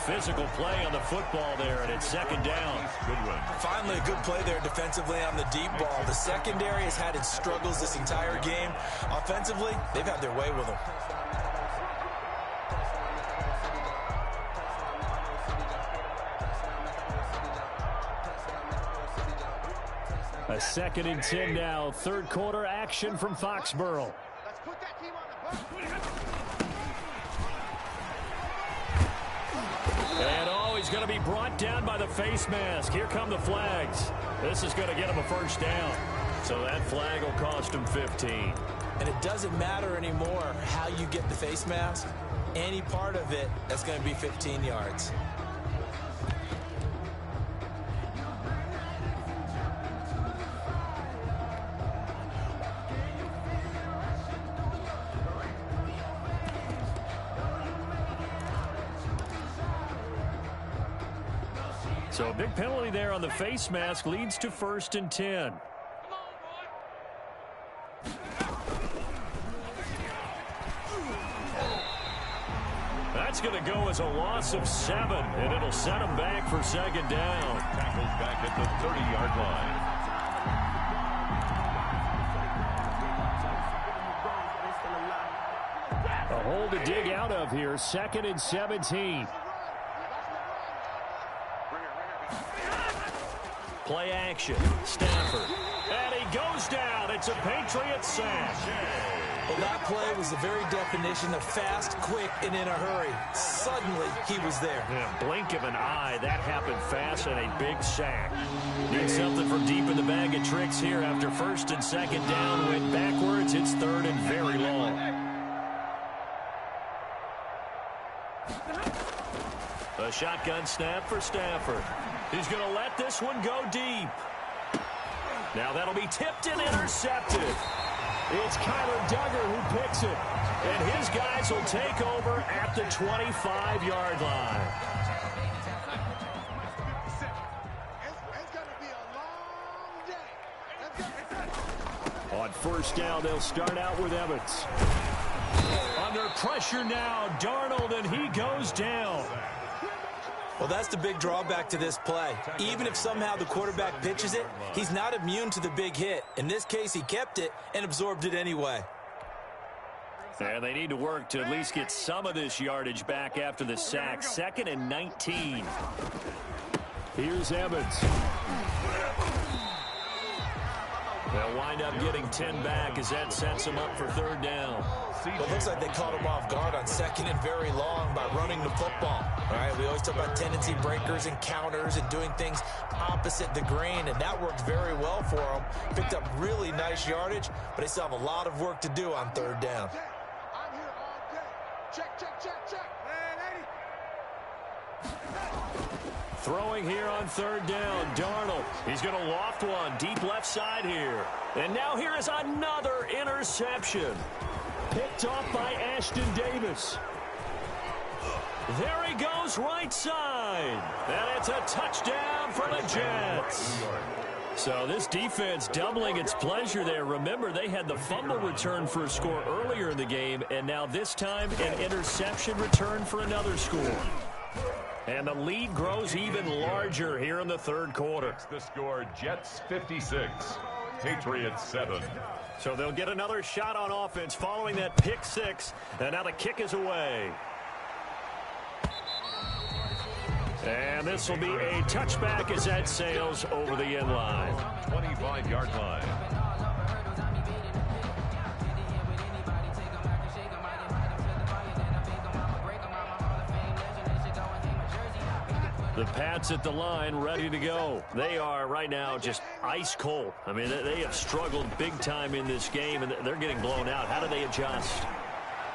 Physical play on the football there, and it's second down. Goodwin. Finally, a good play there defensively on the deep ball. The secondary has had its struggles this entire game. Offensively, they've had their way with them. A 2nd and 10 now. Third quarter action from Foxborough. Let's put that team on the bus. And he's going to be brought down by the face mask. Here come the flags. This is going to get him a first down. So that flag will cost him 15. And it doesn't matter anymore how you get the face mask. Any part of it, that's going to be 15 yards. So a big penalty there on the face mask leads to 1st and 10. That's going to go as a loss of 7, and it'll set him back for second down. Tackles back at the 30-yard line. A hole to dig out of here, 2nd and 17. Play action. Stafford. And he goes down. It's a Patriot sack. Well, that play was the very definition of fast, quick, and in a hurry. Suddenly, he was there. Yeah, blink of an eye. That happened fast and a big sack. Need something from deep in the bag of tricks here after 1st and 2nd down. Went backwards. It's 3rd and very long. A shotgun snap for Stafford. He's going to let this one go deep. Now that'll be tipped and intercepted. It's Kyler Duggar who picks it. And his guys will take over at the 25-yard line. On 1st down, they'll start out with Evans. Under pressure now, Darnold, and he goes down. Well, that's the big drawback to this play. Even if somehow the quarterback pitches it, he's not immune to the big hit. In this case, he kept it and absorbed it anyway. And they need to work to at least get some of this yardage back after the sack. 2nd and 19. Here's Evans. They'll wind up getting 10 back as that sets them up for third down. Well, it looks like they caught him off guard on second and very long by running the football. All right, we always talk about tendency breakers and counters and doing things opposite the grain, and that worked very well for them. Picked up really nice yardage, but they still have a lot of work to do on third down. I'm here all day. Check, check, check, check. Throwing here on third down, Darnold. He's going to loft one deep left side here. And now here is another interception. Picked off by Ashton Davis. There he goes right side. And it's a touchdown for the Jets. So this defense doubling its pleasure there. Remember, they had the fumble return for a score earlier in the game, and now this time an interception return for another score. And the lead grows even larger here in the third quarter. The score, Jets 56, Patriots 7. So they'll get another shot on offense following that pick six. And now the kick is away. And this will be a touchback as that sails over the end line. 25-yard line. The Pats at the line, ready to go. They are right now just ice cold. I mean, they have struggled big time in this game, and they're getting blown out. How do they adjust?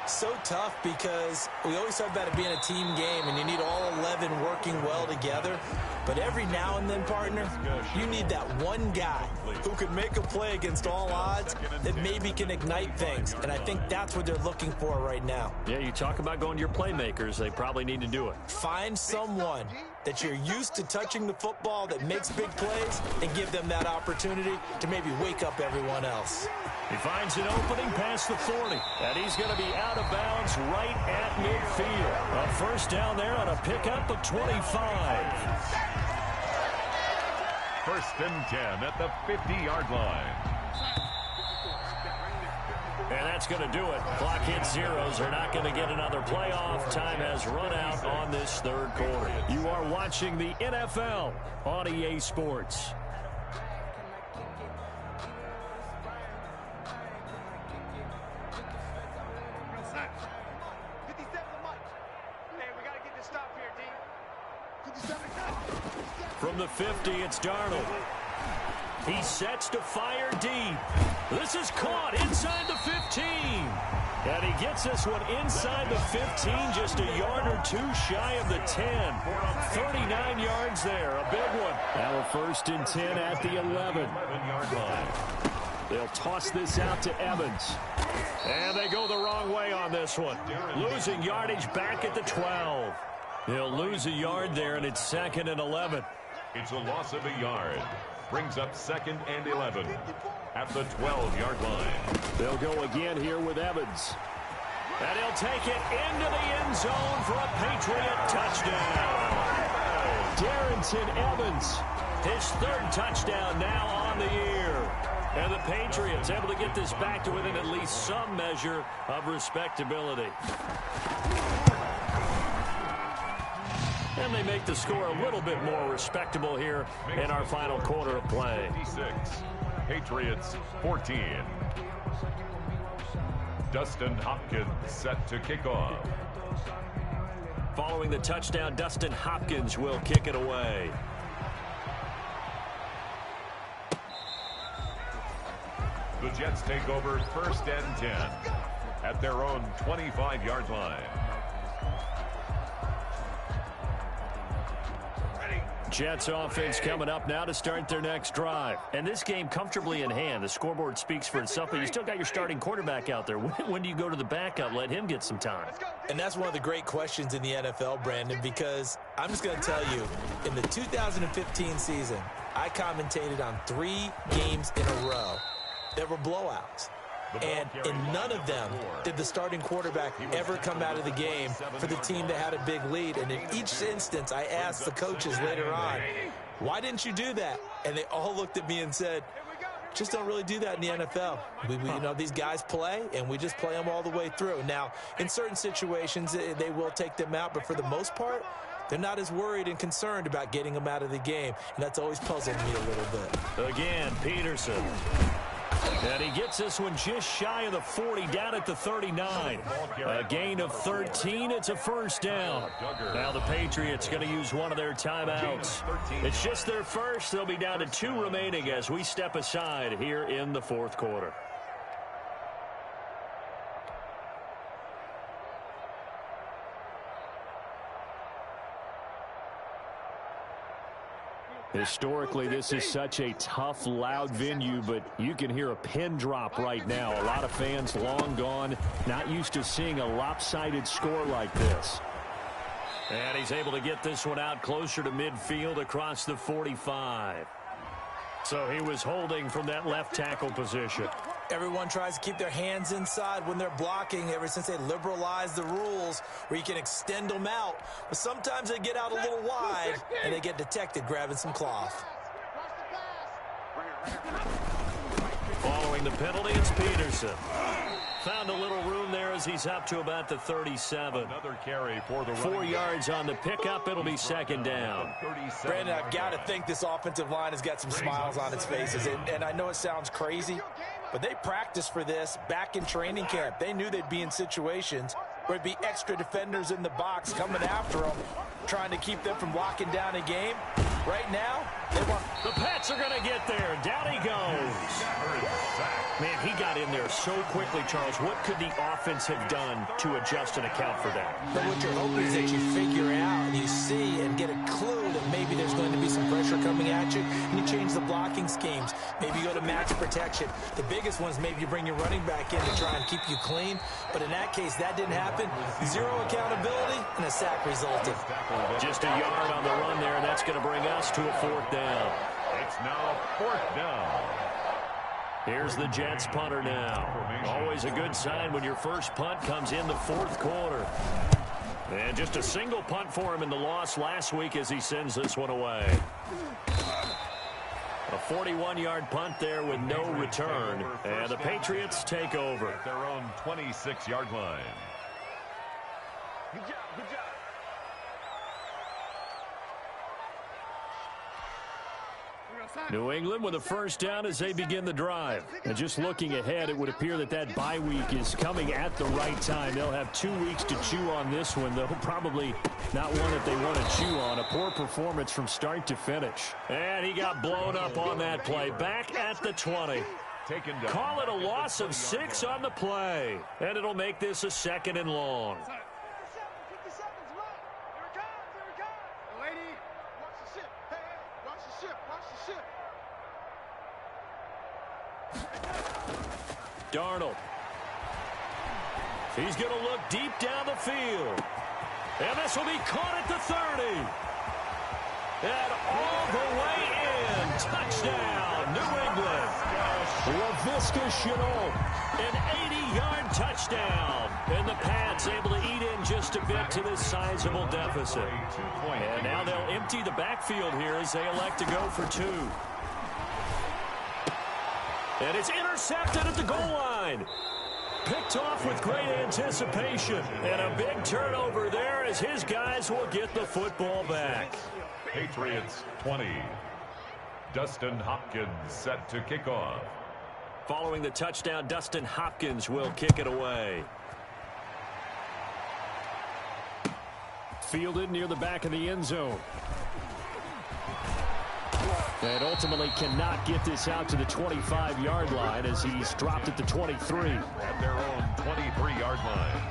So tough because we always talk about it being a team game, and you need all 11 working well together. But every now and then, partner, you need that one guy who can make a play against all odds that maybe can ignite things. And I think that's what they're looking for right now. Yeah, you talk about going to your playmakers. They probably need to do it. Find someone that you're used to touching the football that makes big plays and give them that opportunity to maybe wake up everyone else. He finds an opening past the 40, and he's going to be out of bounds right at midfield. A first down there on a pickup of 25. First and 10 at the 50-yard line. And that's going to do it. Clock hits zeros. They're not going to get another playoff. Time has run out on this third quarter. You are watching the NFL on EA Sports. From the 50, it's Darnold. He sets to fire deep. This is caught inside the 15. And he gets this one inside the 15, just a yard or two shy of the 10. 39 yards there, a big one. Now a first and 10 at the 11-yard line. They'll toss this out to Evans. And they go the wrong way on this one. Losing yardage back at the 12. They'll lose a yard there, and it's second and 11. It's a loss of a yard. Brings up second and 11 at the 12-yard line. They'll go again here with Evans. And he'll take it into the end zone for a Patriot touchdown. Darrington Evans, his third touchdown now on the year. And the Patriots able to get this back to within at least some measure of respectability. And they make the score a little bit more respectable here in our final quarter of play. 56, Patriots 14. Dustin Hopkins set to kick off. Following the touchdown, Dustin Hopkins will kick it away. The Jets take over first and 10 at their own 25-yard line. Jets offense coming up now to start their next drive. And this game comfortably in hand. The scoreboard speaks for itself, but you still got your starting quarterback out there. When do you go to the backup, let him get some time? And that's one of the great questions in the NFL, Brandon, because I'm just going to tell you, in the 2015 season, I commentated on 3 games in a row that were blowouts. And in none of them did the starting quarterback ever come out of the game for the team that had a big lead. And in each instance, I asked the coaches later on, why didn't you do that? And they all looked at me and said, just don't really do that in the NFL. You know, these guys play, and we just play them all the way through. Now, in certain situations, they will take them out, but for the most part, they're not as worried and concerned about getting them out of the game. And that's always puzzled me a little bit. Again, Peterson. And he gets this one just shy of the 40, down at the 39. A gain of 13. It's a first down. Now the Patriots going to use one of their timeouts. It's just their first. They'll be down to 2 remaining as we step aside here in the fourth quarter. Historically, this is such a tough, loud venue, but you can hear a pin drop right now. A lot of fans long gone, not used to seeing a lopsided score like this. And he's able to get this one out closer to midfield across the 45. So he was holding from that left tackle position. Everyone tries to keep their hands inside when they're blocking ever since they liberalized the rules where you can extend them out. But sometimes they get out a little wide and they get detected grabbing some cloth. Following the penalty, it's Peterson. Found a little room there as he's up to about the 37. Another carry for the 4 yards on the pickup. It'll be second down. Brandon, I've got to think this offensive line has got some smiles on its faces. And I know it sounds crazy, but they practiced for this back in training camp. They knew they'd be in situations where it'd be extra defenders in the box coming after them, trying to keep them from locking down a game. Right now, they want... The Pats are going to get there. Down he goes. Man, he got in there so quickly, Charles. What could the offense have done to adjust and account for that? But what you're hoping is that you figure out and you see and get a clue that maybe there's going to be some pressure coming at you, and you change the blocking schemes. Maybe you go to max protection. The biggest one is maybe you bring your running back in to try and keep you clean. But in that case, that didn't happen. 0 accountability, and a sack resulted. Just a yard on the run there, and that's going to bring us to a 4th down. It's now 4th down. Here's the Jets punter now. Always a good sign when your first punt comes in the 4th quarter. And just a single punt for him in the loss last week as he sends this one away. A 41-yard punt there with no return. And the Patriots take over. At their own 26-yard line. Good job, good job. New England with a first down as they begin the drive. And just looking ahead, it would appear that that bye week is coming at the right time. They'll have 2 weeks to chew on this one, though probably not one that they want to chew on. A poor performance from start to finish. And he got blown up on that play. Back at the 20. Taken down. Call it a loss of 6 on the play. And it'll make this a 2nd and long. 50 seconds left. Here it comes, here it comes. Lady, watch the ship. Hey, hey, watch the ship, watch the ship. Darnold. He's going to look deep down the field. And this will be caught at the 30. And all the way in. Touchdown, New England. LaVisca Chenault. An 80-yard touchdown. And the Pats able to eat in just a bit to this sizable deficit. And now they'll empty the backfield here as they elect to go for 2. And it's intercepted at the goal line. Picked off with great anticipation. And a big turnover there as his guys will get the football back. Patriots 20. Dustin Hopkins set to kick off. Following the touchdown, Dustin Hopkins will kick it away. Fielded near the back of the end zone. And ultimately cannot get this out to the 25-yard line as he's dropped at the 23. At their own 23-yard line.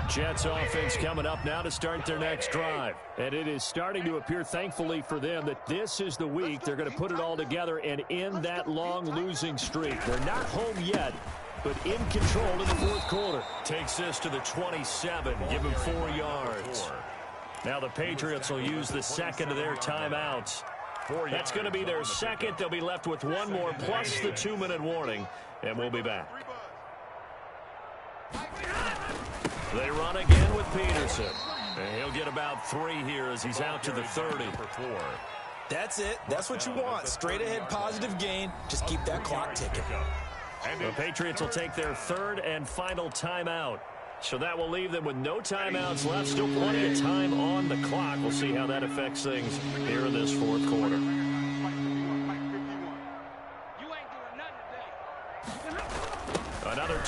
Jets offense coming up now to start their next drive. And it is starting to appear, thankfully for them, that this is the week they're going to put it all together and end that long losing streak. They're not home yet, but in control in the 4th quarter. Takes this to the 27, give him 4 yards. Now the Patriots will use the 2nd of their timeouts. That's going to be their 2nd. They'll be left with 1 more plus the 2-minute warning, and we'll be back. They run again with Peterson. And he'll get about 3 here as he's out to the 30. That's it. That's what you want. Straight ahead positive gain. Just keep that clock ticking. The Patriots will take their 3rd and final timeout. So that will leave them with no timeouts left. Still plenty of time on the clock. We'll see how that affects things here in this 4th quarter.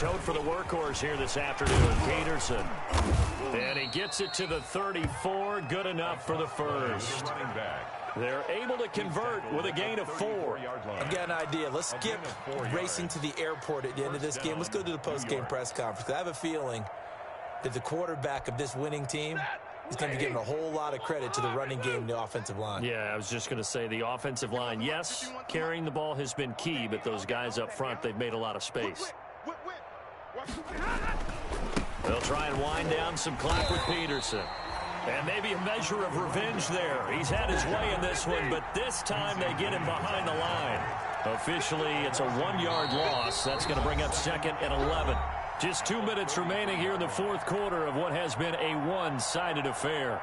tote for the workhorse here this afternoon, Peterson. And he gets it to the 34. Good enough for the first. They're able to convert with a gain of 4. I've got an idea. Let's skip racing to the airport at the end of this game. Let's go to the post-game press conference. I have a feeling that the quarterback of this winning team is going to be giving a whole lot of credit to the running game and the offensive line. Yeah, I was just going to say the offensive line, yes, carrying the ball has been key, but those guys up front, they've made a lot of space. They'll try and wind down some clock with Peterson. And maybe a measure of revenge there. He's had his way in this one, but this time they get him behind the line. Officially, it's a 1-yard loss. That's going to bring up 2nd and 11. Just 2 minutes remaining here in the fourth quarter of what has been a one-sided affair.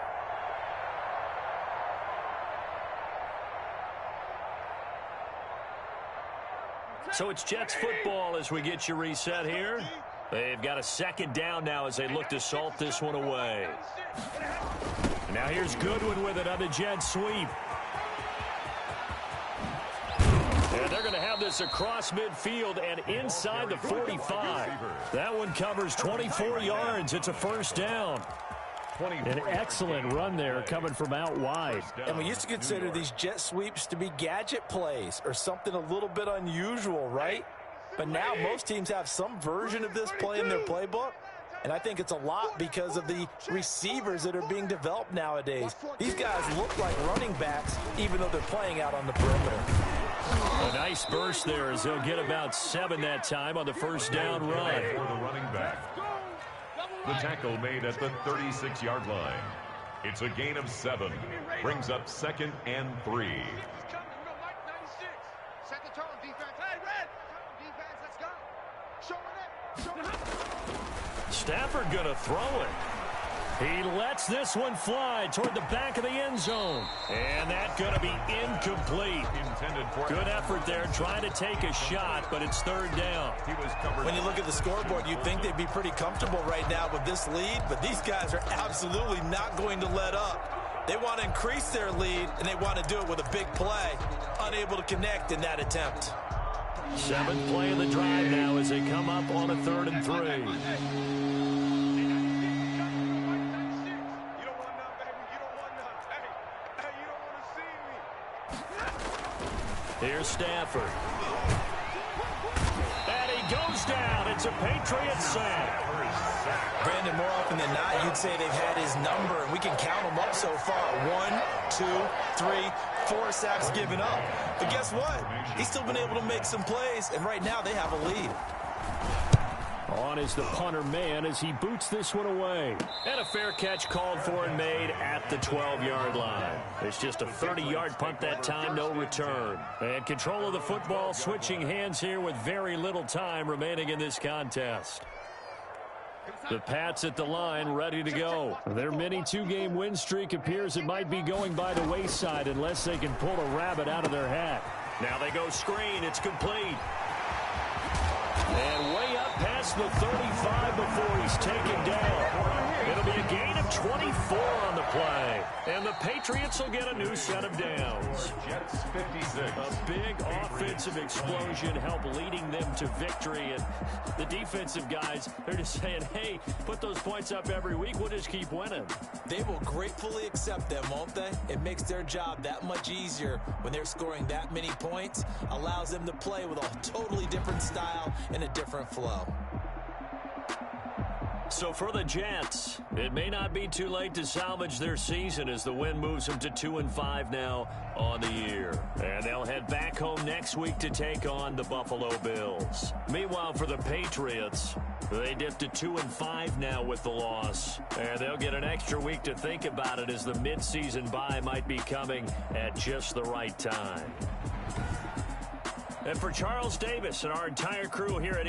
So it's Jets football as we get you reset here. They've got a 2nd down now as they look to salt this one away. Now here's Goodwin with it on the jet sweep. And they're going to have this across midfield and inside the 45. That one covers 24 yards. It's a first down. An excellent run there coming from out wide. And we used to consider these jet sweeps to be gadget plays or something a little bit unusual, right? But now most teams have some version of this play in their playbook. And I think it's a lot because of the receivers that are being developed nowadays. These guys look like running backs even though they're playing out on the perimeter. A nice burst there as they'll get about 7 that time on the first down run. For the running back. The tackle made at the 36-yard line. It's a gain of 7. Brings up 2nd and 3. Set the tone, defense. Hey, Red! Defense, let's go. Showing it. Stafford going to throw it. He lets this one fly toward the back of the end zone. And that's going to be incomplete. Good effort there trying to take a shot, but it's 3rd down. When you look at the scoreboard, you'd think they'd be pretty comfortable right now with this lead, but these guys are absolutely not going to let up. They want to increase their lead, and they want to do it with a big play. Unable to connect in that attempt. 7th play of the drive now as they come up on a 3rd and 3. Here's Stafford. And he goes down. It's a Patriots sack. Brandon, more often than not, you'd say they've had his number, and we can count them up so far. 1, 2, 3, 4 sacks given up. But guess what? He's still been able to make some plays, and right now they have a lead. On is the punter man as he boots this one away. And a fair catch called for and made at the 12-yard line. It's just a 30-yard punt that time, no return. And control of the football switching hands here with very little time remaining in this contest. The Pats at the line ready to go. Their mini 2-game win streak appears it might be going by the wayside unless they can pull a rabbit out of their hat. Now they go screen. It's complete. And way up past the 35 before he's taken down. It'll be a gain of 24 on the play. And the Patriots will get a new set of downs. Jets 56. A big offensive explosion helped leading them to victory. And the defensive guys, they're just saying, hey, put those points up every week. We'll just keep winning. They will gratefully accept them, won't they? It makes their job that much easier when they're scoring that many points. Allows them to play with a totally different style and a different flow. So for the Jets, it may not be too late to salvage their season as the win moves them to 2-5 now on the year. And they'll head back home next week to take on the Buffalo Bills. Meanwhile, for the Patriots, they dipped to 2-5 now with the loss. And they'll get an extra week to think about it as the midseason bye might be coming at just the right time. And for Charles Davis and our entire crew here at